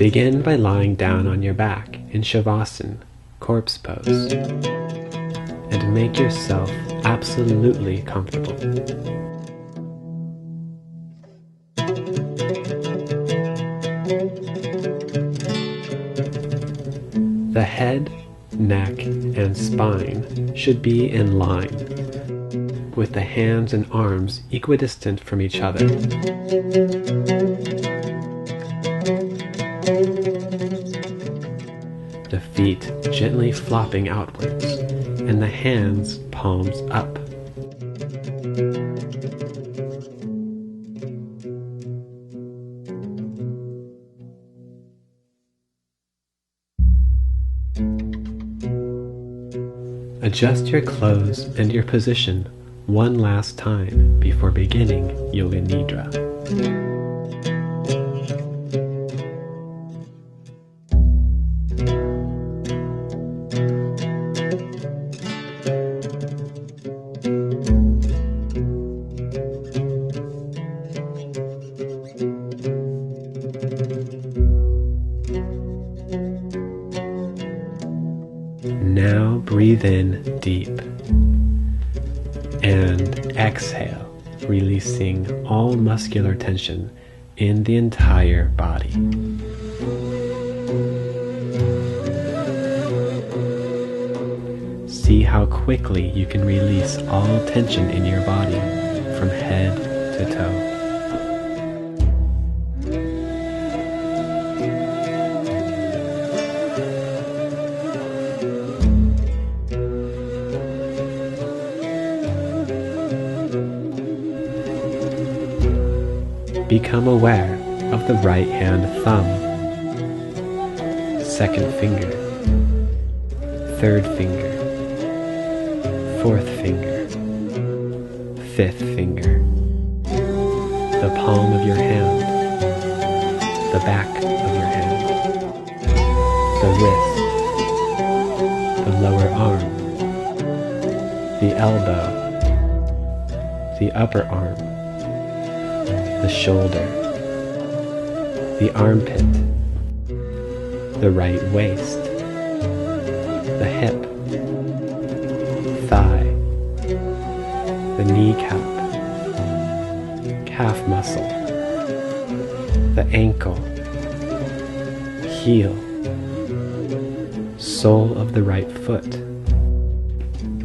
Begin by lying down on your back in Shavasana, corpse pose, and make yourself absolutely comfortable. The head, neck, and spine should be in line, with the hands and arms equidistant from each other. The feet gently flopping outwards, and the hands palms up. Adjust your clothes and your position one last time before beginning Yoga Nidra. Now breathe in deep and exhale, releasing all muscular tension in the entire body. See how quickly you can release all tension in your body from head to toe. Become aware of the right hand thumb, second finger, third finger, fourth finger, fifth finger, the palm of your hand, the back of your hand, the wrist, the lower arm, the elbow, the upper arm, the shoulder, the armpit, the right waist, the hip, thigh, the kneecap, calf muscle, the ankle, heel, sole of the right foot,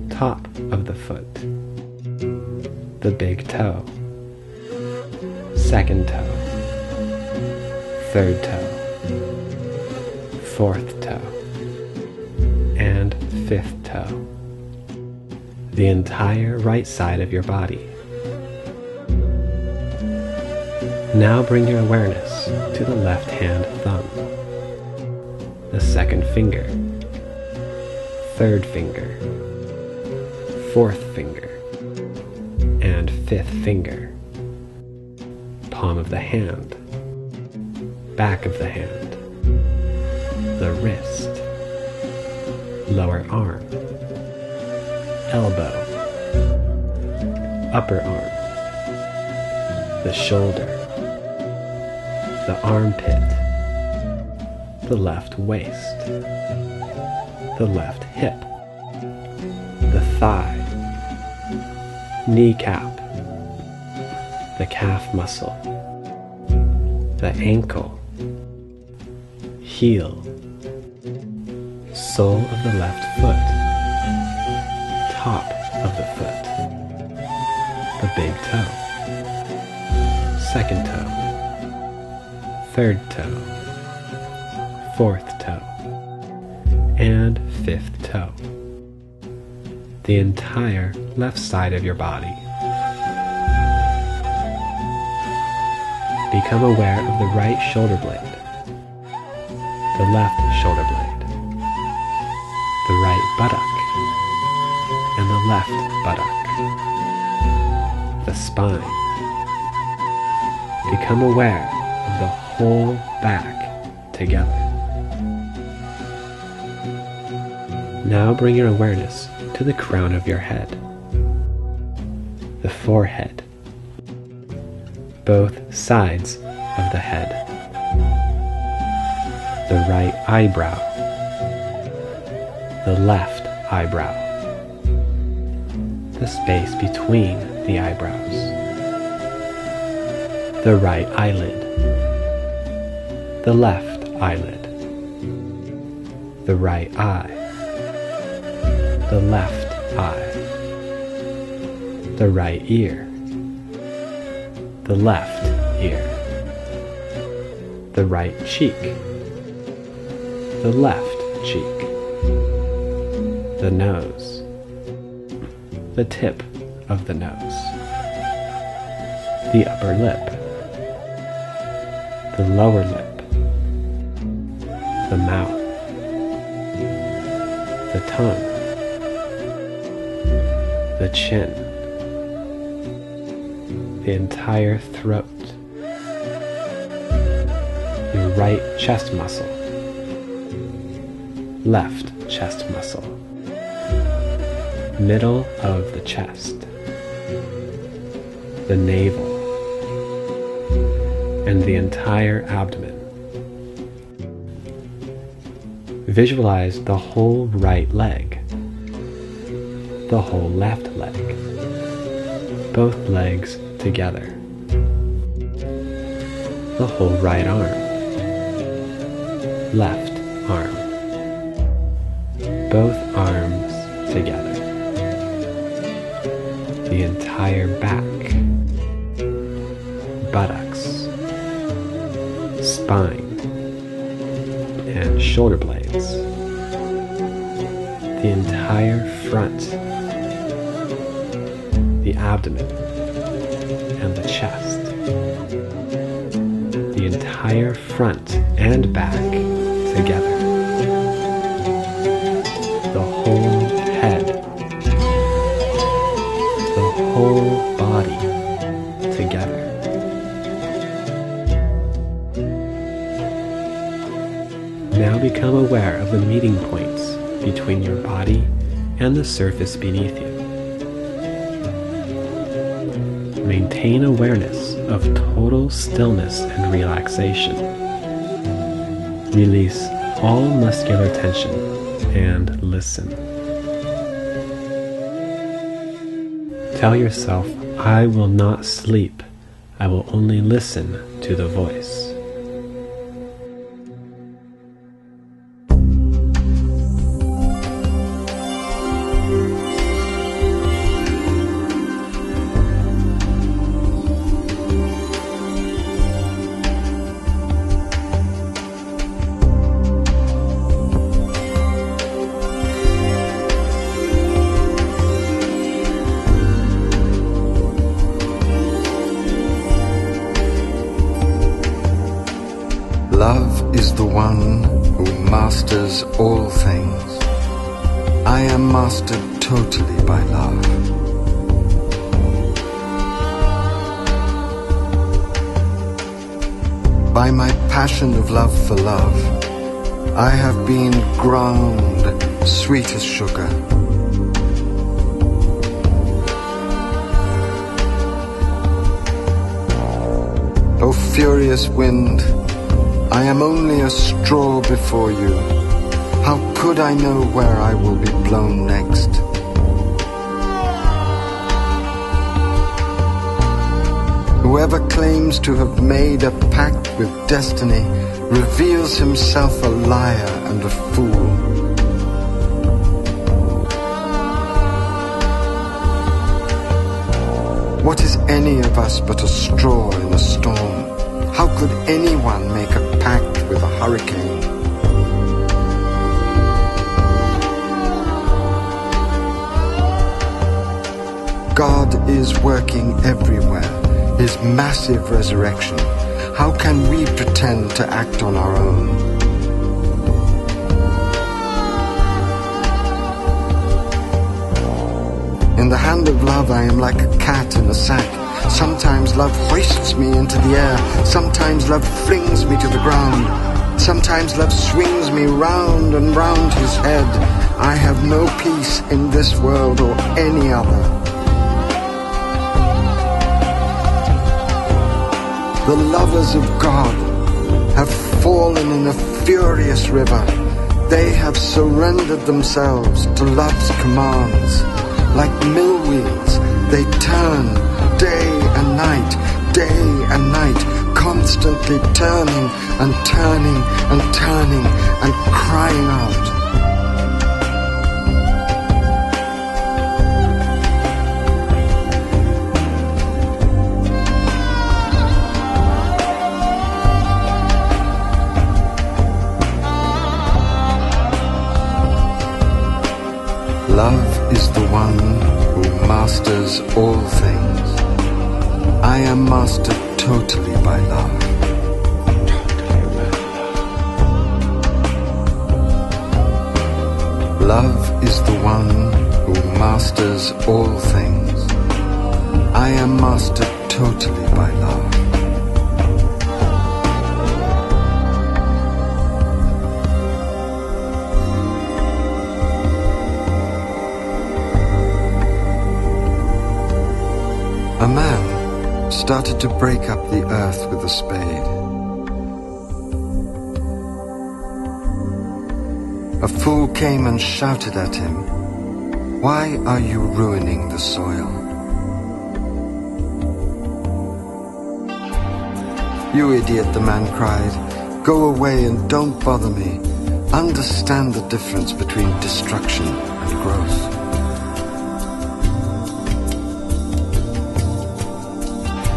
top of the foot, the big toe, second toe, third toe, fourth toe, and fifth toe. The entire right side of your body. Now bring your awareness to the left hand thumb, the second finger, third finger, fourth finger, and fifth finger. Palm of the hand, back of the hand, the wrist, lower arm, elbow, upper arm, the shoulder, the armpit, the left waist, the left hip, the thigh, kneecap, the calf muscle, the ankle, heel, sole of the left foot, top of the foot, the big toe, second toe, third toe, fourth toe, and fifth toe. The entire left side of your body. Become aware of the right shoulder blade, the left shoulder blade, the right buttock, and the left buttock, the spine. Become aware of the whole back together. Now bring your awareness to the crown of your head, the forehead, both sides of the head, the right eyebrow, the left eyebrow, the space between the eyebrows, the right eyelid, the left eyelid, the right eye, the left eye, the right ear, the left ear, the right cheek, the left cheek, the nose, the tip of the nose, the upper lip, the lower lip, the mouth, the tongue, the chin, the entire throat, your right chest muscle, left chest muscle, middle of the chest, the navel, and the entire abdomen. Visualize the whole right leg, the whole left leg, both legs together, the whole right arm, left arm, both arms together, the entire back, buttocks, spine, and shoulder blades, the entire front, the abdomen and the chest, the entire front and back together, the whole head, the whole body together. Now become aware of the meeting points between your body and the surface beneath you. Maintain awareness of total stillness and relaxation. Release all muscular tension and listen. Tell yourself, I will not sleep. I will only listen to the voice. Love is the one who masters all things. I am mastered totally by love. By my passion of love for love, I have been ground sweet as sugar. O furious wind, I am only a straw before you. How could I know where I will be blown next? Whoever claims to have made a pact with destiny reveals himself a liar and a fool. What is any of us but a straw in a storm? How could anyone make a pact with a hurricane? God is working everywhere, His massive resurrection. How can we pretend to act on our own? In the hand of love I am like a cat in a sack. Sometimes love hoists me into the air. Sometimes love flings me to the ground. Sometimes love swings me round and round his head. I have no peace in this world or any other. The lovers of God have fallen in a furious river. They have surrendered themselves to love's commands. Like mill wheels, they turn day and night, constantly turning and turning and turning and crying out. Love is the one who masters all things. I am mastered totally by love. Love is the one who masters all things. I am mastered totally by love. A man started to break up the earth with a spade. A fool came and shouted at him, "Why are you ruining the soil?" "You idiot," the man cried, "go away and don't bother me. Understand the difference between destruction and growth."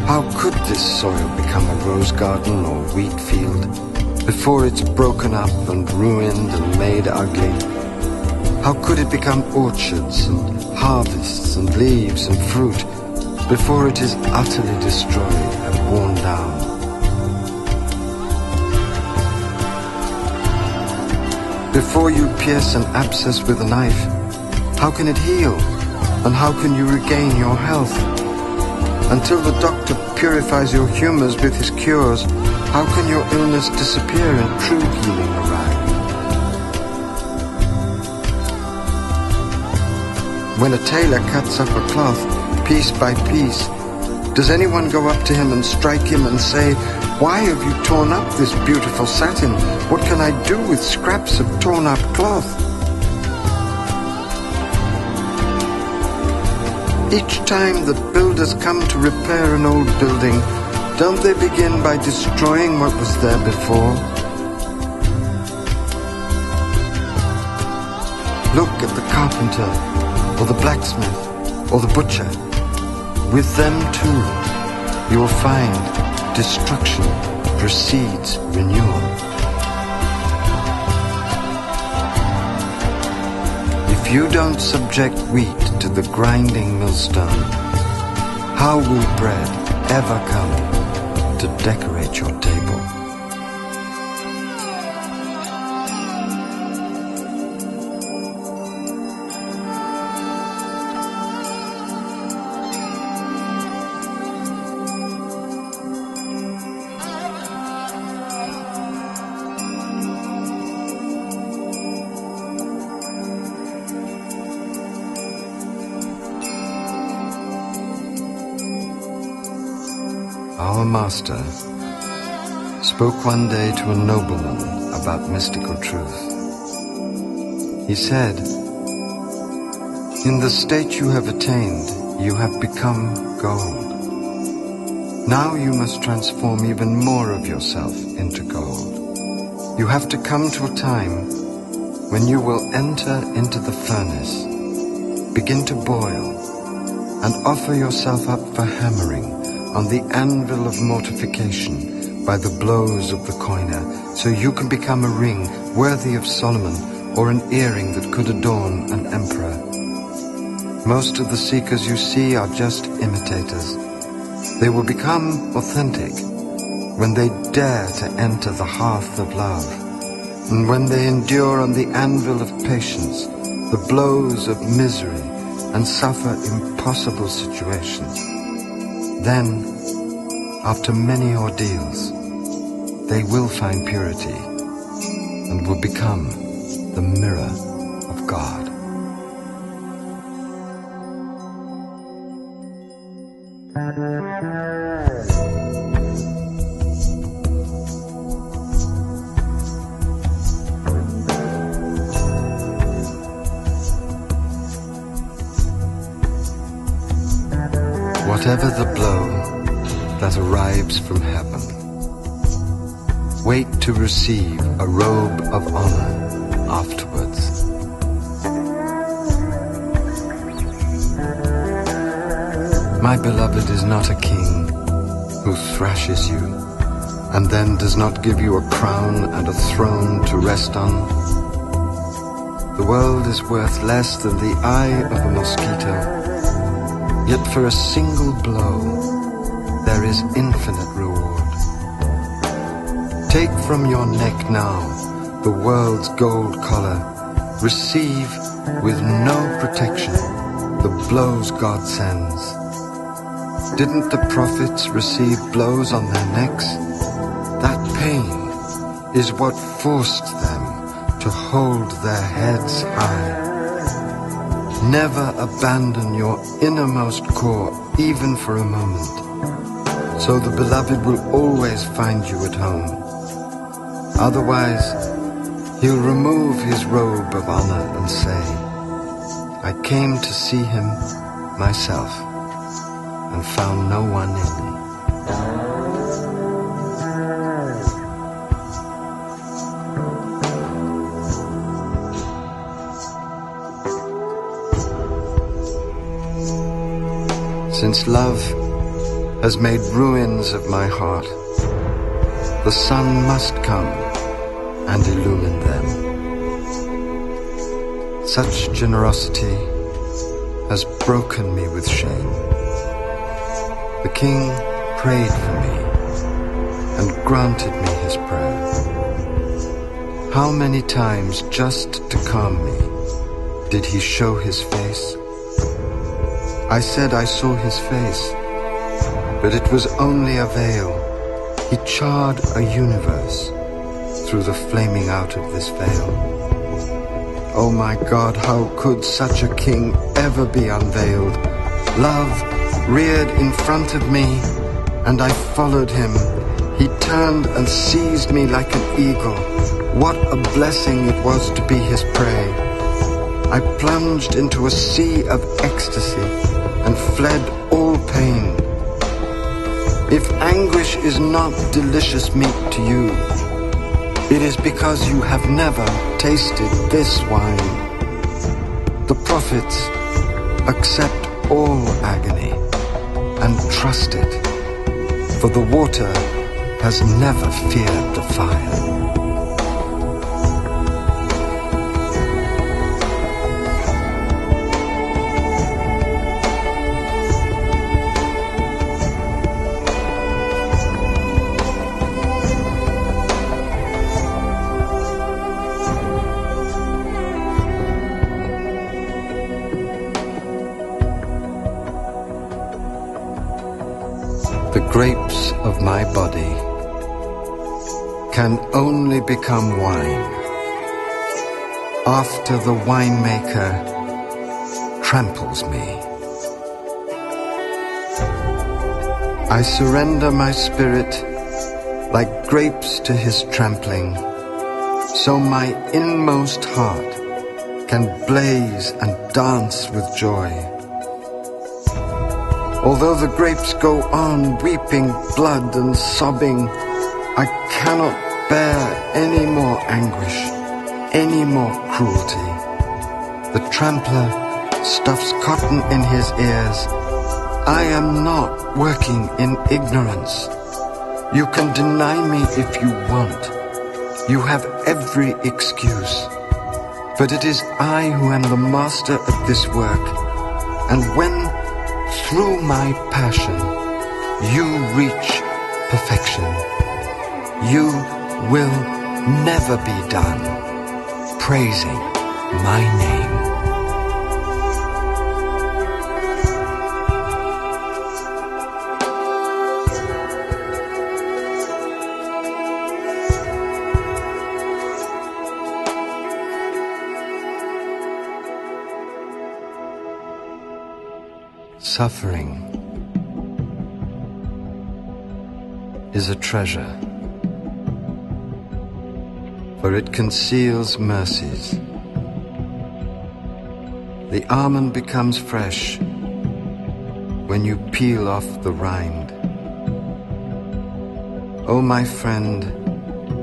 How could this soil become a rose garden or wheat field before it's broken up and ruined and made ugly? How could it become orchards and harvests and leaves and fruit before it is utterly destroyed and worn down? Before you pierce an abscess with a knife, how can it heal? And how can you regain your health? Until the doctor purifies your humors with his cures, how can your illness disappear and true healing arrive? When a tailor cuts up a cloth, piece by piece, does anyone go up to him and strike him and say, "Why have you torn up this beautiful satin? What can I do with scraps of torn up cloth?" Each time that builders come to repair an old building, don't they begin by destroying what was there before? Look at the carpenter, or the blacksmith, or the butcher. With them too, you will find destruction precedes renewal. If you don't subject wheat to the grinding millstone, how will bread ever come to decorate your table? Our master spoke one day to a nobleman about mystical truth. He said, "In the state you have attained, you have become gold. Now you must transform even more of yourself into gold. You have to come to a time when you will enter into the furnace, begin to boil, and offer yourself up for hammering on the anvil of mortification by the blows of the coiner, so you can become a ring worthy of Solomon or an earring that could adorn an emperor. Most of the seekers you see are just imitators. They will become authentic when they dare to enter the hearth of love, and when they endure on the anvil of patience the blows of misery and suffer impossible situations. Then, after many ordeals, they will find purity and will become the mirror of God." Whatever the blow that arrives from heaven, wait to receive a robe of honor afterwards. My beloved is not a king who thrashes you and then does not give you a crown and a throne to rest on. The world is worth less than the eye of a mosquito, yet for a single blow there is infinite reward. Take from your neck now the world's gold collar. Receive with no protection the blows God sends. Didn't the prophets receive blows on their necks? That pain is what forced them to hold their heads high. Never abandon your innermost core even for a moment, so the beloved will always find you at home. Otherwise, he'll remove his robe of honor and say, I came to see him myself and found no one in me. Since love has made ruins of my heart, the sun must come and illumine them. Such generosity has broken me with shame. The king prayed for me and granted me his prayer. How many times just to calm me did he show his face? I said I saw his face, but it was only a veil. He charred a universe through the flaming out of this veil. Oh my God, how could such a king ever be unveiled? Love reared in front of me, and I followed him. He turned and seized me like an eagle. What a blessing it was to be his prey. I plunged into a sea of ecstasy and fled all pain. If anguish is not delicious meat to you, it is because you have never tasted this wine. The prophets accept all agony and trust it, for the water has never feared the fire. The grapes of my body can only become wine after the winemaker tramples me. I surrender my spirit like grapes to his trampling, so my inmost heart can blaze and dance with joy. Although the grapes go on weeping blood and sobbing, I cannot bear any more anguish, any more cruelty. The trampler stuffs cotton in his ears. I am not working in ignorance. You can deny me if you want. You have every excuse. But it is I who am the master of this work, and when through my passion you reach perfection, you will never be done praising my name. Suffering is a treasure, for it conceals mercies. The almond becomes fresh when you peel off the rind. Oh, my friend,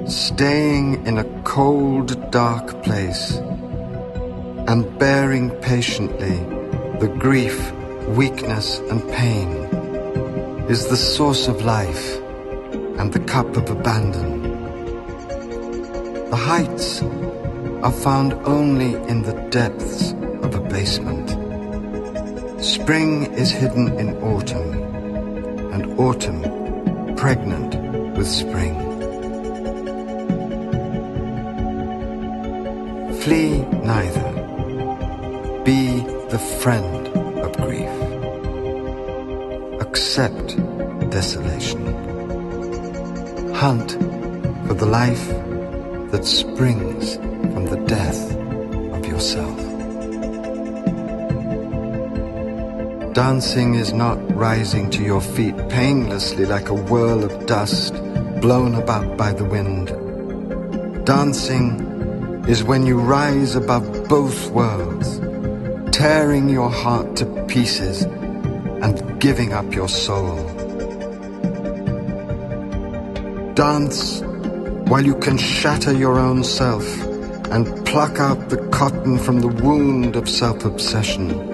staying in a cold, dark place and bearing patiently the grief, weakness, and pain is the source of life and the cup of abandon. The heights are found only in the depths of abasement. Spring is hidden in autumn, and autumn pregnant with spring. Flee neither. Be the friend of grief. Accept desolation. Hunt for the life that springs from the death of yourself. Dancing is not rising to your feet painlessly like a whirl of dust blown about by the wind. Dancing is when you rise above both worlds, tearing your heart to pieces and giving up your soul. Dance while you can shatter your own self and pluck out the cotton from the wound of self-obsession.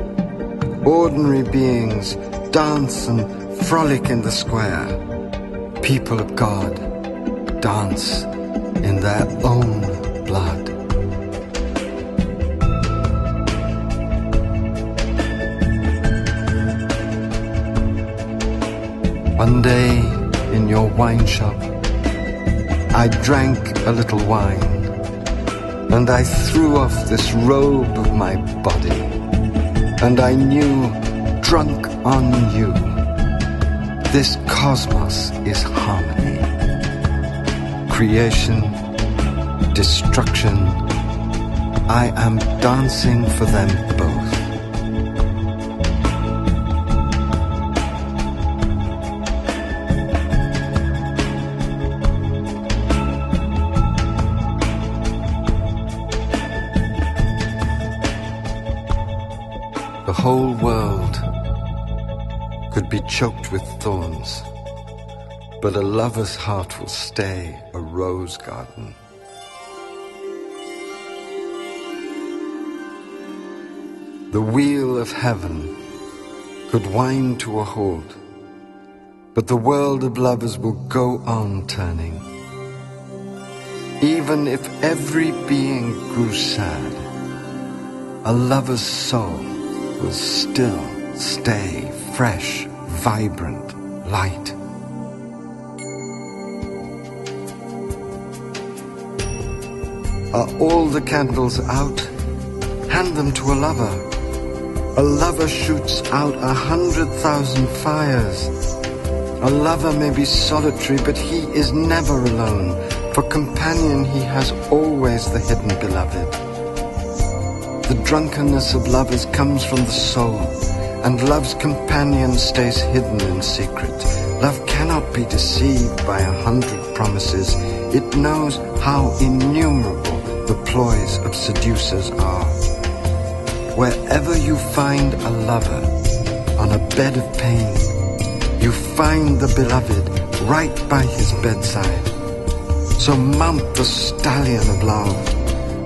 Ordinary beings dance and frolic in the square. People of God dance in their own blood. One day in your wine shop, I drank a little wine, and I threw off this robe of my body, and I knew, drunk on you, this cosmos is harmony. Creation, destruction, I am dancing for them both. The whole world could be choked with thorns, but a lover's heart will stay a rose garden. The wheel of heaven could wind to a halt, but the world of lovers will go on turning. Even if every being grew sad, a lover's soul will still stay fresh, vibrant, light. Are all the candles out? Hand them to a lover. A lover shoots out 100,000 fires. A lover may be solitary, but he is never alone. For companion he has always the hidden beloved. The drunkenness of lovers comes from the soul, and love's companion stays hidden in secret. Love cannot be deceived by 100 promises. It knows how innumerable the ploys of seducers are. Wherever you find a lover on a bed of pain, you find the beloved right by his bedside. So mount the stallion of love,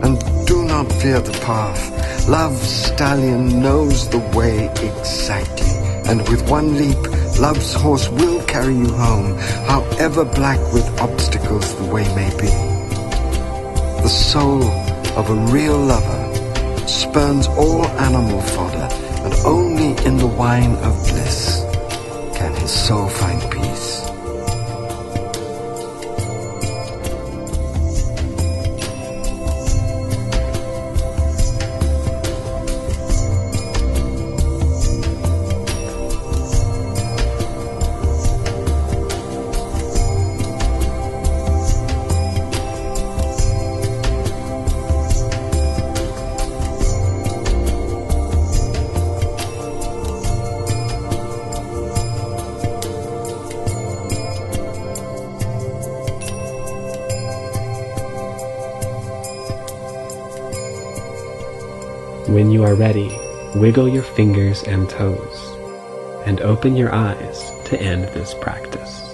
and do not fear the path. Love's stallion knows the way exactly, and with one leap, love's horse will carry you home, however black with obstacles the way may be. The soul of a real lover spurns all animal fodder, and only in the wine of bliss can his soul find peace. When you are ready, wiggle your fingers and toes and open your eyes to end this practice.